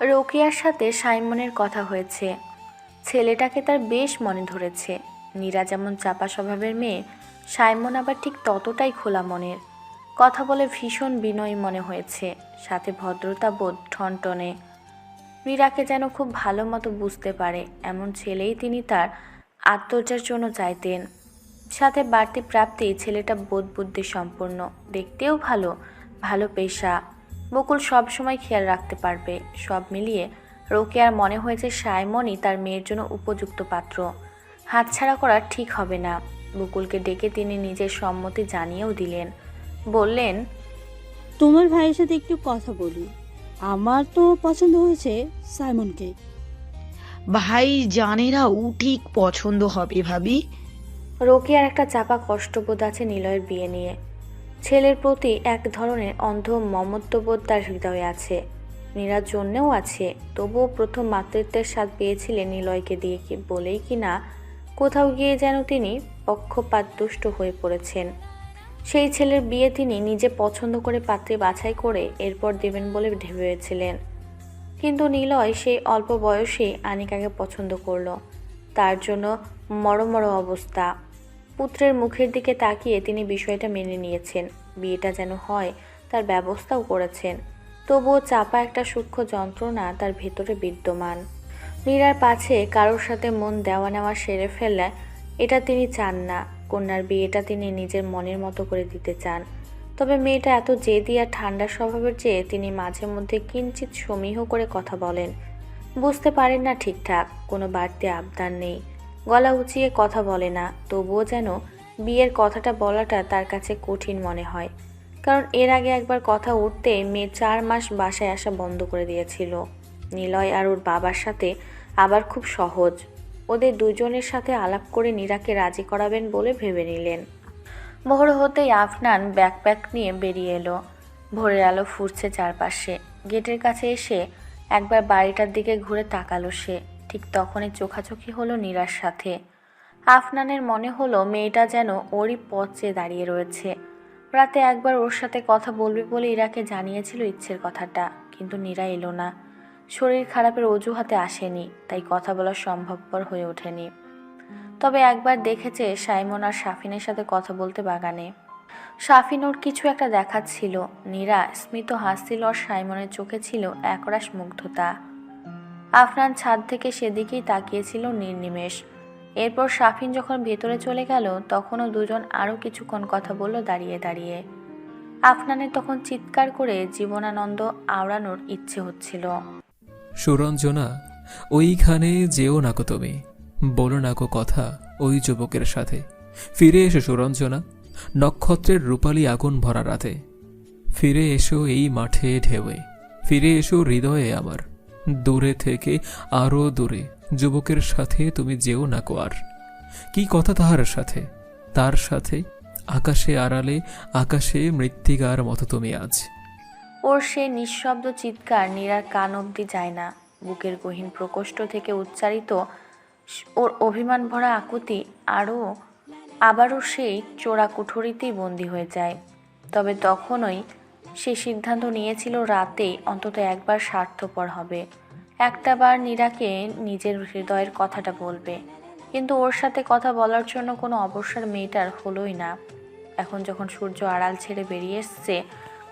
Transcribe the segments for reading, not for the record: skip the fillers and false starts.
রোকেয়ার সাথে সাইমনের কথা হয়েছে। ছেলেটাকে তার বেশ মনে ধরেছে। নীরা যেমন চাপা স্বভাবের মেয়ে, সাইমন আবার ঠিক ততটাই খোলা মনের। কথা বলে ভীষণ বিনয়ী মনে হয়েছে, সাথে ভদ্রতা বোধ ঠনটনে। মীরাকে যেন খুব ভালো মতো বুঝতে পারে এমন ছেলেই তিনি তার আত্মর্যার জন্য চাইতেন। সাথে বাড়তি প্রাপ্তি, ছেলেটা বোধ বুদ্ধি সম্পন্ন, দেখতেও ভালো, ভালো পেশা। বকুল সব সময় খেয়াল রাখতে পারবে। সব মিলিয়ে রোকেয়ার মনে হয়েছে সাইমনই তার মেয়ের জন্য উপযুক্ত পাত্র। হাতছাড়া করা ঠিক হবে না। বকুলকে ডেকে তিনি নিজের সম্মতি জানিয়েও দিলেন। বললেন, তোমার ভাইয়ের সাথে একটু কথা বলি। আমার তো পছন্দ হয়েছে সাইমনকে। ভাই জানেরাও ঠিক পছন্দ হবে ভাবি। রোকেয়ার একটা চাপা কষ্টবোধ আছে নিলয়ের বিয়ে নিয়ে। ছেলের প্রতি এক ধরনের অন্ধ মমত্ববোধ তার হৃদয়ে আছে, নীরার জন্যেও আছে। তবুও প্রথম মাতৃত্বের স্বাদ পেয়েছিলেন নিলয়কে দিয়ে, কি বলেই কি না কোথাও গিয়ে যেন তিনি পক্ষপাতদুষ্ট হয়ে পড়েছেন। সেই ছেলের বিয়ে তিনি নিজে পছন্দ করে পাত্রী বাছাই করে এরপর দেবেন বলে ভেবেছিলেন। কিন্তু নিলয় সেই অল্প বয়সেই আনিকাকে পছন্দ করলো। তার জন্য মরমর অবস্থা। পুত্রের মুখের দিকে তাকিয়ে তিনি বিষয়টা মেনে নিয়েছেন। বিয়েটা যেন হয় তার ব্যবস্থাও করেছেন। তবুও চাপা একটা সূক্ষ্ম যন্ত্রণা তার ভেতরে বিদ্যমান। মীরার পাছে কারোর সাথে মন দেওয়া নেওয়া সেরে ফেলে এটা তিনি চান না। কন্যার বিয়েটা তিনি নিজের মনের মতো করে দিতে চান। তবে মেয়েটা এত জেদি আর ঠান্ডা স্বভাবের চেয়ে তিনি মাঝে মধ্যে কিঞ্চিৎ সমীহ করে কথা বলেন। বুঝতে পারেন না ঠিকঠাক, কোনো বাড়তি আবদার নেই, গলা উঁচিয়ে কথা বলে না। তবুও যেন বিয়ের কথাটা বলাটা তার কাছে কঠিন মনে হয়। কারণ এর আগে একবার কথা উঠতে মেয়ে 4 মাস বাসায় আসা বন্ধ করে দিয়েছিল। নিলয় আর ওর বাবার সাথে আবার খুব সহজ। ওদের দুজনের সাথে আলাপ করে নীরাকে রাজি করাবেন বলে ভেবে নিলেন। ভোর হতেই আফনান ব্যাকপ্যাক নিয়ে বেরিয়ে এলো। ভোরের আলো ফুটছে চারপাশে। গেটের কাছে এসে একবার বাড়িটার দিকে ঘুরে তাকালো সে। ঠিক তখনই চোখাচোখি হলো নীরার সাথে। আফনানের মনে হলো মেয়েটা যেন ওরই পথ চেয়ে দাঁড়িয়ে রয়েছে। রাতে একবার ওর সাথে কথা বলবে বলে ইরাকে জানিয়েছিল ইচ্ছের কথাটা, কিন্তু নীরা এলো না। শরীর খারাপের অজুহাতে আসেনি, তাই কথা বলা সম্ভবপর হয়ে ওঠেনি। তবে একবার দেখেছে সাইমন আর শাফিনের সাথে কথা বলতে বাগানে। শাফিন ওর কিছু একটা দেখাচ্ছিল। নীরা স্মিত হাসছিল আর সাইমনের চোখে ছিল একরাশ মুগ্ধতা। আফনান ছাদ থেকে সেদিকেই তাকিয়েছিল নির্নিমেষ। এরপর শাফিন যখন ভেতরে চলে গেল তখনও দুজন আরও কিছুক্ষণ কথা বলল দাঁড়িয়ে দাঁড়িয়ে। আফনানের তখন চিৎকার করে জীবনানন্দ আওড়ানোর ইচ্ছে হচ্ছিল। সুরঞ্জনা, ওইখানে যেও নাকো তুমি, বলো নাকো কথা ওই যুবকের সাথে। ফিরে এসো সুরঞ্জনা, নক্ষত্রের রূপালী আগুন ভরা রাতে। ফিরে এসো এই মাঠে ঢেউয়ে, ফিরে এসো হৃদয়ে আমার। দূরে থেকে আরও দূরে যুবকের সাথে তুমি যেও নাকো আর। কি কথা তাহার সাথে, তার সাথে আকাশে আড়ালে, আকাশে মৃত্তিকার মতো তুমি আজ। ওর সে নিঃশব্দ চিৎকার নীরার কান অবধি যায় না। বুকের গহীন প্রকোষ্ঠ থেকে উচ্চারিত ওর অভিমান ভরা আকুতি আবারও সেই চোরা কুঠুরিতেই বন্দী হয়ে যায়। তবে তখনই সে সিদ্ধান্ত নিয়েছিল রাতেই অন্তত একবার স্বার্থপর হবে, একটা বার নীরাকে নিজের হৃদয়ের কথাটা বলবে। কিন্তু ওর সাথে কথা বলার জন্য কোনো অবসর মেয়েটার হলোই না। এখন যখন সূর্য আড়াল ছেড়ে বেরিয়ে এসছে,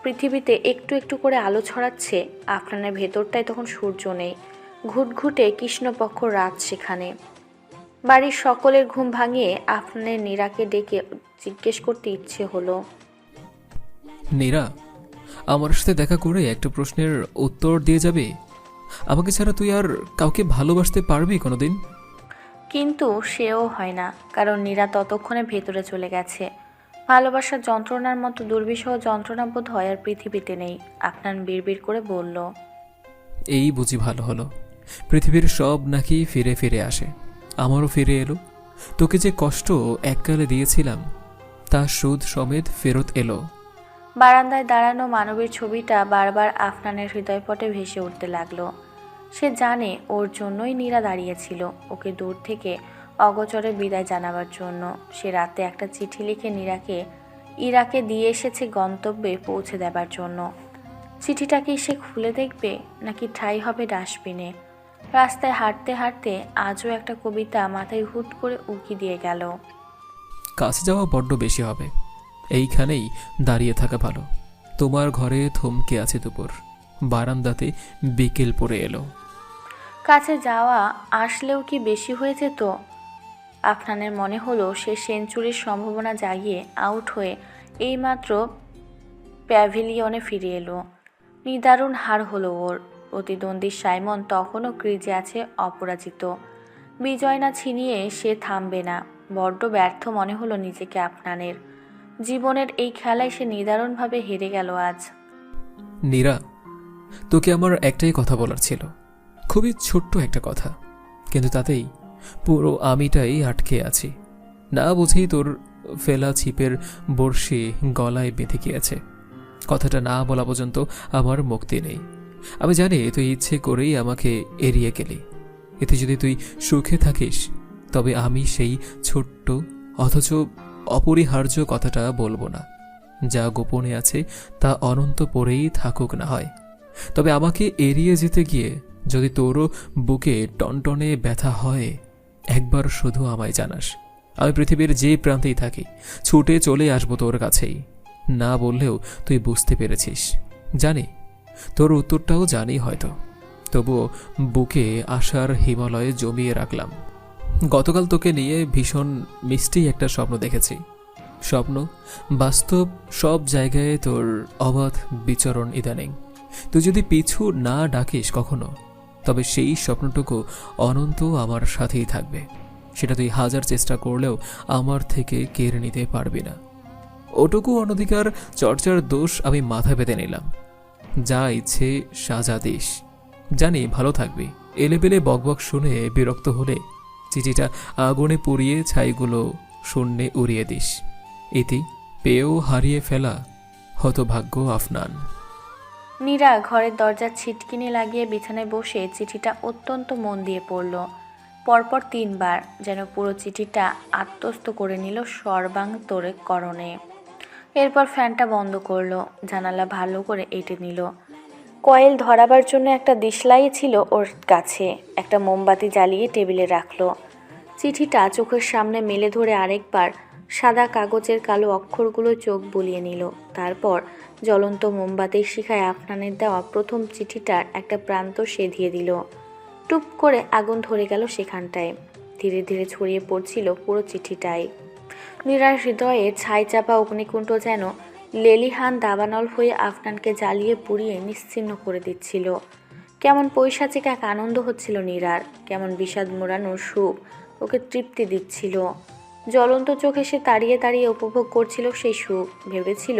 পৃথিবীতে একটু একটু করে আলো ছড়াচ্ছে, আফরানের ভেতরটায় তখন সূর্য নেই। ঘুটঘুটে কৃষ্ণপক্ষ রাত সেখানে। বাড়ির সকলের ঘুম ভাঙিয়ে আফরানের নীরাকে ডেকে জিজ্ঞেস করতে ইচ্ছে হলো, নীরা, আমার সাথে দেখা করে একটা প্রশ্নের উত্তর দিয়ে যাবে? আমাকে ছাড়া তুই আর কাউকে ভালোবাসতে পারবি কোনোদিন? কিন্তু সেও হয় না, কারণ নীরা ততক্ষণে ভেতরে চলে গেছে। ভালোবাসার যন্ত্রণার মতো দুর্বিষহ যন্ত্রণা বোধ হয় আর পৃথিবীতে নেই। আফনান বিড়বিড় করে বলল, এই বুঝি ভালো হলো। পৃথিবীর সব নাকি ফিরে ফিরে আসে, আমারও ফিরে এলো। তোকে যে কষ্ট এককালে দিয়েছিলাম তা সুদ সমেত ফেরত এলো। বারান্দায় দাঁড়ানো মানবীর ছবিটা বারবার আফনানের হৃদয়পটে ভেসে উঠতে লাগলো। সে জানে ওর জন্যই নীরা দাঁড়িয়েছিল, ওকে দূর থেকে অগোচরে বিদায় জানাবার জন্য। সে রাতে একটা চিঠি লিখে নীরাকে ইরাকে দিয়ে এসেছে গন্তব্যে পৌঁছে দেবার জন্য। চিঠিটা কি সে খুলে দেখবে নাকি ঠাঁই হবে ডাস্টবিনে? রাস্তায় হাঁটতে হাঁটতে আজও একটা কবিতা মাথায় হুট করে উকি দিয়ে গেল। কাছে যাওয়া বড্ড বেশি হবে, এইখানেই দাঁড়িয়ে থাকা ভালো। তোমার ঘরে থমকে আছে দুপুর, বারান্দাতে বিকেল পড়ে এলো। কাছে যাওয়া আসলেও কি বেশি হয়েছে তো? আফনানের মনে হলো সে সেঞ্চুরির সম্ভাবনা জাগিয়ে আউট হয়ে এইমাত্র প্যাভিলিয়নে ফিরে এলো। নিদারুণ হার হলো ওর। প্রতিদ্বন্দ্বী সাইমন তখনও ক্রিজে আছে অপরাজিত। বিজয় না ছিনিয়ে সে থামবে না। বড্ড ব্যর্থ মনে হলো নিজেকে আফনানের। জীবনের এই খেলায় সে নিদারুণভাবে হেরে গেল আজ। নীরা, তোকে আমার একটাই কথা বলার ছিল, খুবই ছোট্ট একটা কথা, কিন্তু তাতেই পুরো আমিটাই আটকে আছি। না বুঝেই তোর ফেলা ছিপের বড়শি গলায় বেঁধে গিয়েছে। কথাটা না বলা পর্যন্ত আমার মুক্তি নেই। আমি জানি তুই ইচ্ছে করেই আমাকে এড়িয়ে গেলি। এতে যদি তুই সুখে থাকিস তবে আমি সেই ছোট্ট অথচ অপরিহার্য কথাটা বলবো না। যা গোপনে আছে তা অনন্ত পরেই থাকুক না হয়, তবে আমাকে এড়িয়ে যেতে গিয়ে যদি তোরও বুকে টনটনে ব্যথা হয়, একবার শুধু আমায় জানাস। আমি পৃথিবীর যে প্রান্তেই থাকি ছুটে চলে আসবো তোর কাছেই। না বললেও তুই বুঝতে পেরেছিস। জানি তোর উত্তরটাও জানি হয়তো, তবুও বুকে আশার হিমালয়ে জমিয়ে রাখলাম। গতকাল তোকে নিয়ে ভীষণ মিষ্টি একটা স্বপ্ন দেখেছি। স্বপ্ন বাস্তব সব জায়গায় তোর অবাধ বিচরণ ইদানিং। তুই যদি পিছু না ডাকিস কখনো, তবে সেই স্বপ্নটুকু অনন্ত আমার সাথেই থাকবে। সেটা তুই হাজার চেষ্টা করলেও আমার থেকে কেড়ে নিতে পারবি না। ওটুকু অনধিকার চর্চার দোষ আমি মাথায় বেঁধে নিলাম। যা ইচ্ছে সাজা দিস। জানি ভালো থাকবি। এলেবেলে বকবক শুনে বিরক্ত হলে চিঠিটা আগুনে পুড়িয়ে ছাইগুলো শূন্যে উড়িয়ে দিস। ইতি, পেয়েও হারিয়ে ফেলা হতভাগ্য আফনান। নীরা ঘরের দরজার ছিটকিনি লাগিয়ে বিছানায় বসে চিঠিটা অত্যন্ত মন দিয়ে পড়ল। পরপর 3 বার, যেন পুরো চিঠিটা আত্মস্থ করে নিল সর্বান্তরে করণে। এরপর ফ্যানটা বন্ধ করলো, জানালা ভালো করে এঁটে নিল। কয়েল ধরাবার জন্য একটা দিশলাই ছিল ওর কাছে। একটা মোমবাতি জ্বালিয়ে টেবিলে রাখলো। চিঠিটা চোখের সামনে মেলে ধরে আরেকবার সাদা কাগজের কালো অক্ষরগুলো চোখ বুলিয়ে নিল। তারপর জ্বলন্ত মোমবাতির শিখায় আফনানের দেওয়া প্রথম চিঠিটার একটা প্রান্ত সেধিয়ে দিল। টুপ করে আগুন ধরে গেল সেখানটায়। ধীরে ধীরে ছড়িয়ে পড়ছিল পুরো চিঠিটাই। নীরার হৃদয়ে ছাই চাপা অগ্নিকুণ্ড যেন লেলিহান দাবানল হয়ে আফনানকে জ্বালিয়ে পুড়িয়ে নিশ্চিহ্ন করে দিচ্ছিল। কেমন পৈশাচিক এক আনন্দ হচ্ছিল নীরার, কেমন বিষাদ মোড়ানো সুখ ওকে তৃপ্তি দিচ্ছিল। জ্বলন্ত চোখে সে তাড়িয়ে তাড়িয়ে উপভোগ করছিল সেই সুখ। ভেবেছিল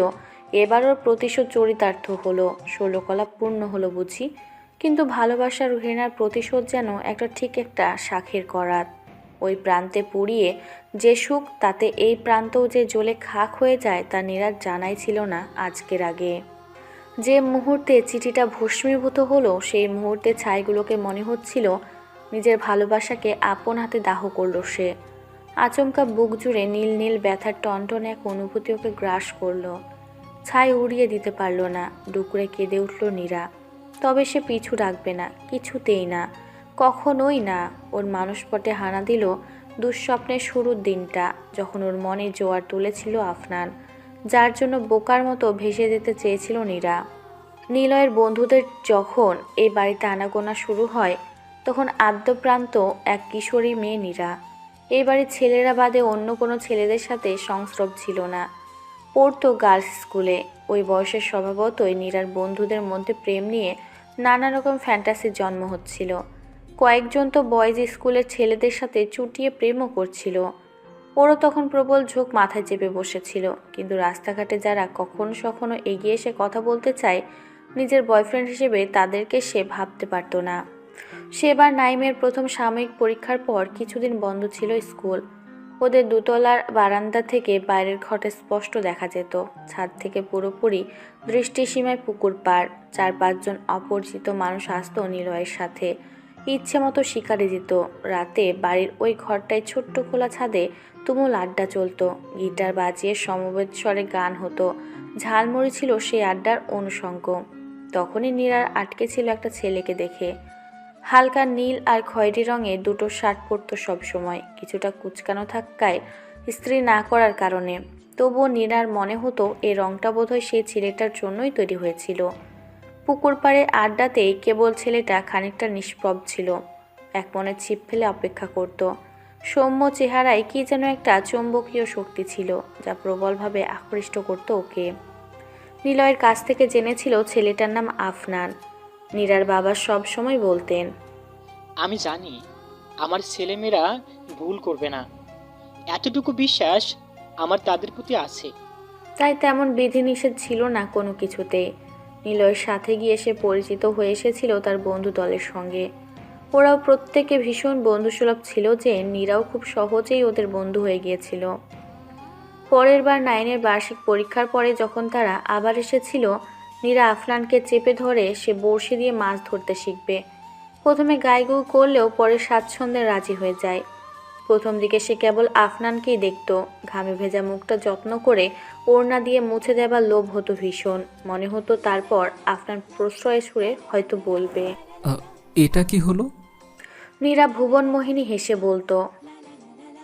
এবার ওর প্রতিশোধ চরিতার্থ হলো, ষোলকলা পূর্ণ হলো বুঝি। কিন্তু ভালোবাসার ঘৃণার প্রতিশোধ যেন একটা শাখের করাত। ওই প্রান্তে পুড়িয়ে যে সুখ, তাতে এই প্রান্তও যে জ্বলে খাক হয়ে যায় তা নীরার জানাই ছিল না আজকের আগে। যে মুহূর্তে চিঠিটা ভস্মীভূত হলো সেই মুহূর্তে ছাইগুলোকে মনে হচ্ছিল নিজের ভালোবাসাকে আপন হাতে দাহ করলো সে। আচমকা বুক জুড়ে নীল নীল ব্যথার টনটনে এক অনুভূতি ওকে গ্রাস করলো। ছাই উড়িয়ে দিতে পারল না। ডুকরে কেঁদে উঠল নীরা। তবে সে পিছু ডাকবে না, কিছুতেই না, কখনোই না। ওর মানসপটে হানা দিল দুঃস্বপ্নের শুরুর দিনটা, যখন ওর মনে জোয়ার তুলেছিল আফনান, যার জন্য বোকার মতো ভেসে যেতে চেয়েছিল নীরা। নিলয়ের বন্ধুদের যখন এই বাড়িতে আনাগোনা শুরু হয়, তখন আদ্যপ্রান্ত এক কিশোরী মেয়ে নীরা। এই বাড়ির ছেলেরা বাদে অন্য কোনো ছেলেদের সাথে সংস্রব ছিল না। পড়তো গার্লস স্কুলে। ওই বয়সের স্বভাবতই নীরার বন্ধুদের মধ্যে প্রেম নিয়ে নানা রকম ফ্যান্টাসির জন্ম হচ্ছিল। কয়েকজন তো বয়েজ স্কুলের ছেলেদের সাথে চুটিয়ে প্রেমও করছিল। ওরও তখন প্রবল ঝোঁক মাথায় চেপে বসেছিল। কিন্তু রাস্তাঘাটে যারা কখনো সখনো এগিয়ে এসে কথা বলতে চায় নিজের বয়ফ্রেন্ড হিসেবে, তাদেরকে সে ভাবতে পারত না। সেবার নাইমের প্রথম সাময়িক পরীক্ষার পর কিছুদিন বন্ধ ছিল স্কুল। ওদের দোতলার বারান্দা থেকে বাইরের ঘটে স্পষ্ট দেখা যেত। ছাদ থেকে পুরোপুরি দৃষ্টিসীমায় পুকুর পাড়। 4-5 জন অপরিচিত মানুষ আসতো নিলয়ের সাথে, ইচ্ছে মতো শিকারে যেত। রাতে বাড়ির ওই ঘরটায় ছোট্ট খোলা ছাদে তুমুল আড্ডা চলতো। গিটার বাজিয়ে সমবেত স্বরে গান হতো। ঝালমুড়ি ছিল সেই আড্ডার অনুষঙ্গ। তখনই নীরার আটকে ছিল একটা ছেলেকে দেখে। হালকা নীল আর খয়েরি রঙে দুটো শার্ট পরতো সবসময়, কিছুটা কুচকানো থাকায় ইস্ত্রি না করার কারণে। তবুও নীরার মনে হতো এই রঙটা বোধহয় সেই ছেলেটার জন্যই তৈরি হয়েছিল। পুকুর পাড়ে আড্ডাতেই কেবল ছেলেটা খানিকটা নিষ্প্রভ ছিল, এক মনে ছিপ ফেলে অপেক্ষা করত। সৌম্য চেহারায় কি যেন একটা চৌম্বকীয় শক্তি ছিল, যা প্রবলভাবে আকৃষ্ট করত ওকে। নিলয়ের কাছ থেকে জেনেছিল ছেলেটার নাম আফনান। নীরার বাবা সব সময় বলতেন, আমি জানি আমার ছেলেমেয়েরা ভুল করবে না, এতটুকু বিশ্বাস আমার তাদের প্রতি আছে। তাই তেমন বিধিনিষেধ ছিল না কোনো কিছুতে। নিলয়ের সাথে গিয়ে সে পরিচিত হয়ে এসেছিল তার বন্ধু দলের সঙ্গে। ওরাও প্রত্যেকে ভীষণ বন্ধুসুলভ ছিল যে নীরাও খুব সহজেই ওদের বন্ধু হয়ে গিয়েছিল। পরের বার 9-এর বার্ষিক পরীক্ষার পরে যখন তারা আবার এসেছিল, নীরা আফনানকে চেপে ধরে সে বড়শি দিয়ে মাছ ধরতে শিখবে। প্রথমে গাইগুই করলেও পরে স্বাচ্ছন্দ্যে রাজি হয়ে যায়। প্রথম দিকে সে কেবল আফনানকেই দেখত। ঘামে ভেজা মুখটা যত্ন করে ওড়না দিয়ে মুছে দেবার লোভ হতো ভীষণ। মনে হতো তারপর আফনান প্রশ্রয় সুরে হয়তো বলবে, এটা কি হলো? নীরা ভুবনমোহিনী হেসে বলতো,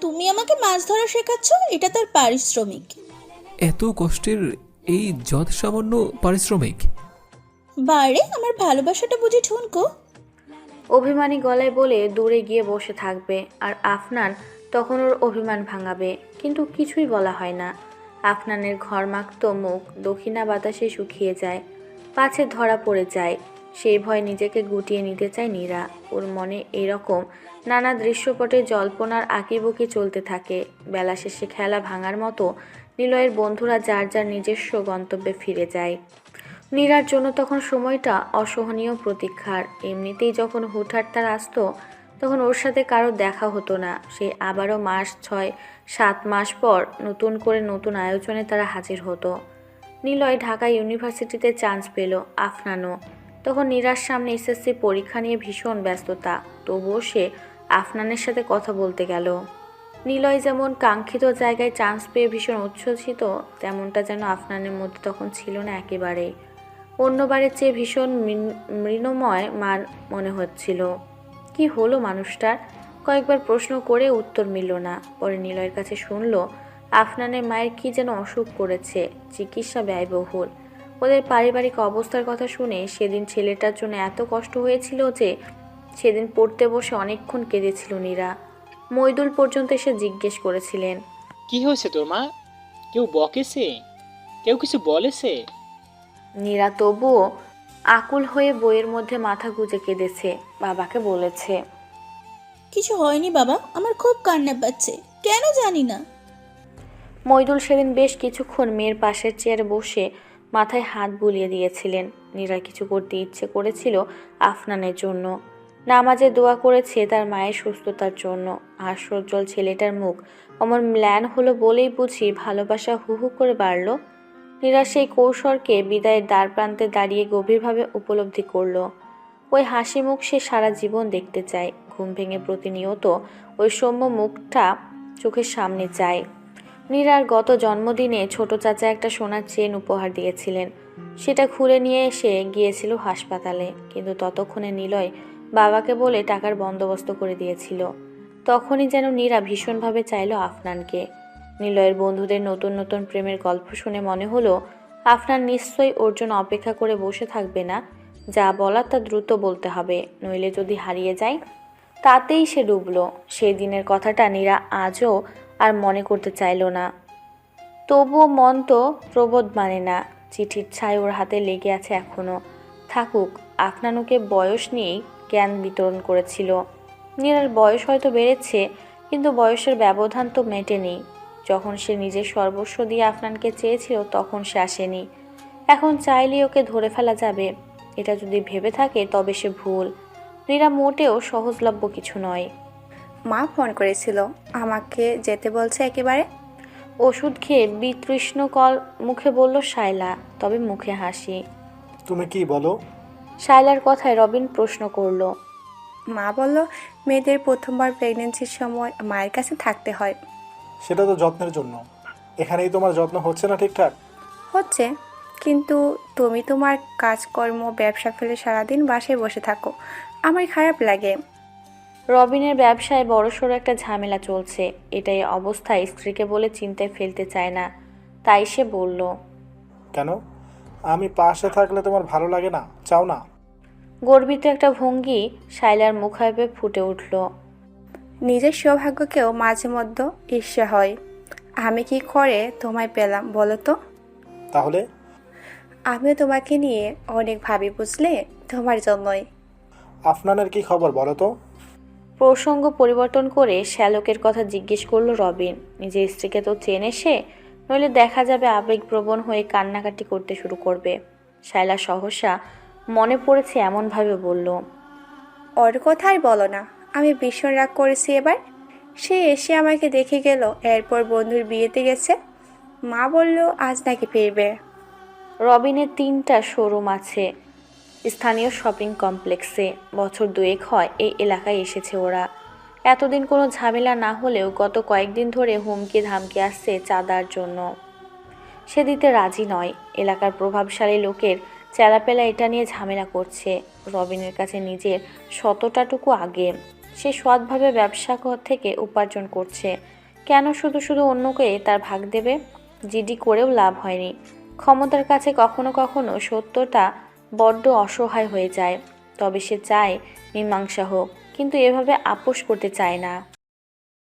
তুমি আমাকে মাছ ধরা শেখাচ্ছ, এটা তার পারিশ্রমিক। এত কষ্টের এই যৎ সামান্য পারিশ্রমিক? বারে আমার ভালোবাসাটা বুঝি ঠুনকো। অভিমানী গলায় বলে দূরে গিয়ে বসে থাকবে, আর আফনান তখন ওর অভিমান ভাঙাবে। কিন্তু কিছুই বলা হয় না। আফনানের ঘরমাক্ত মুখ দক্ষিণা বাতাসে শুকিয়ে যায়, পাছে ধরা পড়ে যায়। সেই ভয় নিজেকে গুটিয়ে নিতে চায় নীরা। ওর মনে এরকম নানা দৃশ্যপটে জল্পনার আঁকিবুকি চলতে থাকে। বেলা শেষে খেলা ভাঙার মতো নিলয়ের বন্ধুরা যার যার নিজস্ব গন্তব্যে ফিরে যায়। নীরার জন্য তখন সময়টা অসহনীয় প্রতীক্ষার। এমনিতেই যখন হুটহাট তার আসতো, তখন ওর সাথে কারো দেখা হতো না। সে আবারও 6-7 মাস পর নতুন করে নতুন আয়োজনে তারা হাজির হতো। নিলয় ঢাকা ইউনিভার্সিটিতে চান্স পেল, আফনানও। তখন নীরার সামনে এসএসসি পরীক্ষা নিয়ে ভীষণ ব্যস্ততা। তবুও সে আফনানের সাথে কথা বলতে গেল। নিলয় যেমন কাঙ্ক্ষিত জায়গায় চান্স পেয়ে ভীষণ উচ্ছ্বসিত, তেমনটা যেন আফনানের মধ্যে তখন ছিল না একেবারেই। অন্যবারের চেয়ে ভীষণ মৃন্ময় মান মনে হচ্ছিল। কি হলো মানুষটার? কয়েকবার প্রশ্ন করে উত্তর মিলল না। পরে নিলয়ের কাছে শুনল আফনানের মায়ের কি যেন অসুখ করেছে, চিকিৎসা ব্যয়বহুল। ওদের পারিবারিক অবস্থার কথা শুনে সেদিন ছেলেটার জন্য এত কষ্ট হয়েছিল যে সেদিন পড়তে বসে অনেকক্ষণ কেঁদেছিল নীরা। মইদুল পর্যন্ত এসে জিজ্ঞেস করেছিলেন, কি হয়েছে তোর মা? কেউ বকেছে? কেউ কিছু বলেছে? নীরা তবুও আকুল হয়ে বইয়ের মধ্যে মাথা গুজে কেঁদেছে। বাবাকে বলেছে, কিছু হয়নি বাবা, আমার খুব কান্না পাচ্ছে, কেন জানি না। মইদুল সেদিন বেশ কিছুক্ষণ মেয়ের পাশের চেয়ারে বসে মাথায় হাত বুলিয়ে দিয়েছিলেন। নীরা কিছু করতে ইচ্ছে করেছিল আফনানের জন্য। নামাজে দোয়া করেছে তার মায়ের সুস্থতার জন্য। হাস্যোজ্জ্বল ছেলেটার মুখ অমর ম্লান হলো বলেই বুঝি ভালোবাসা হু হু করে বাড়ল। নীরা সেই কৌশলকে বিদায়ের দ্বার প্রান্তে দাঁড়িয়ে গভীরভাবে উপলব্ধি করল। ওই হাসি মুখ সে সারা জীবন দেখতে চায়। ঘুম ভেঙে প্রতিনিয়ত ওই সৌম্য মুখটা চোখের সামনে চায়। নীরার গত জন্মদিনে ছোট চাচা একটা সোনার চেন উপহার দিয়েছিলেন। সেটা খুলে নিয়ে এসে গিয়েছিল হাসপাতালে, কিন্তু ততক্ষণে নিলয় বাবাকে বলে টাকার বন্দোবস্ত করে দিয়েছিল। তখনই যেন নীরা ভীষণভাবে চাইল আফনানকে। নিলয়ের বন্ধুদের নতুন নতুন প্রেমের গল্প শুনে মনে হলো আফনান নিশ্চয়ই ওর জন্য অপেক্ষা করে বসে থাকবে না। যা বলার তা দ্রুত বলতে হবে, নইলে যদি হারিয়ে যায়। তাতেই সে ডুবল। সেই দিনের কথাটা নীরা আজও আর মনে করতে চাইল না। তবুও মন তো প্রবোধ মানে না। চিঠির ছাই ওর হাতে লেগে আছে এখনো। থাকুক, আফনানুকে বয়স নিয়েই জ্ঞান বিতরণ করেছিল। নীরার বয়স হয়তো বেড়েছে, কিন্তু বয়সের ব্যবধান তো মেটেনি। যখন সে নিজের সর্বস্ব দিয়ে আফনানকে চেয়েছিল তখন সে আসেনি। এখন চাইলেই ওকে ধরে ফেলা যাবে, এটা যদি ভেবে থাকে তবে সে ভুল। নীরা মোটেও সহজলভ্য কিছু নয়। মা ফোন করেছিল, আমাকে যেতে বলছে একেবারে। ওষুধ খেয়ে বিতৃষ্ণ কল মুখে বলল শায়লা, তবে মুখে হাসি। তুমি কি বলো? শায়লার কথায় রবিন প্রশ্ন করল, মা বলল মেয়েদের প্রথমবার প্রেগনেন্সির সময় মায়ের কাছে থাকতে হয়। সেটা তো যত্নের জন্য। এখানেই তোমার যত্ন হচ্ছে না ঠিকঠাক? হচ্ছে, কিন্তু তুমি তোমার কাজকর্ম ব্যবসা ফেলে সারাদিন বাসায় বসে থাকো, আমার খারাপ লাগে। রবিনের ব্যবসায় বড়সড় একটা ঝামেলা চলছে, এটাই অবস্থায় স্ত্রীকে বলে চিন্তায় ফেলতে চায় না, তাই সে বলল। কেন? আমি পাশে থাকলে তোমার ভালো লাগে না, চাও না? গর্বিত একটা ভঙ্গি শাইলার মুখাবে ফুটে উঠল। নিজের সৌভাগ্যকেও মাঝে মধ্যে ঈর্ষা হয়। আমি কি করে তোমায় পেলাম বলো তো? তাহলে? আমিও তোমাকে নিয়ে অনেক ভাবি, বুঝলে, তোমার জন্যই। আফনানের কি খবর বলো তো? প্রসঙ্গ পরিবর্তন করে শ্যালকের কথা জিজ্ঞেস করলো রবিন। নিজের স্ত্রীকে তো চেনে সে, নইলে দেখা যাবে আবেগপ্রবণ হয়ে কান্নাকাটি করতে শুরু করবে। শায়লা সহসা মনে পড়েছে এমনভাবে বলল। ওর কথা আর বলো না, আমি ভীষণ রাগ করেছি এবার। সে এসে আমাকে দেখে গেল, এরপর বন্ধুর বিয়েতে গেছে। মা বলল আজ নাকি ফিরবে। রবিনের 3টা শোরুম আছে স্থানীয় শপিং কমপ্লেক্সে। বছর 2 হয় এই এলাকায় এসেছে ওরা। এতদিন কোনো ঝামেলা না হলেও গত কয়েকদিন ধরে হুমকি ধামকি আসছে চাঁদার জন্য। সে দিতে রাজি নয়। এলাকার প্রভাবশালী লোকের চেলাপেলা এটা নিয়ে ঝামেলা করছে। রবিনের কাছে নিজের শতটাটুকু আগে। সে সৎভাবে ব্যবসা থেকে উপার্জন করছে, কেন শুধু শুধু অন্যকে তার ভাগ দেবে? জিডি করেও লাভ হয়নি। ক্ষমতার কাছে কখনো কখনো সত্যটা বড্ড অসহায় হয়ে যায়। তবে সে চায় মীমাংসা হোক, কিন্তু এভাবে আপোষ করতে চায় না।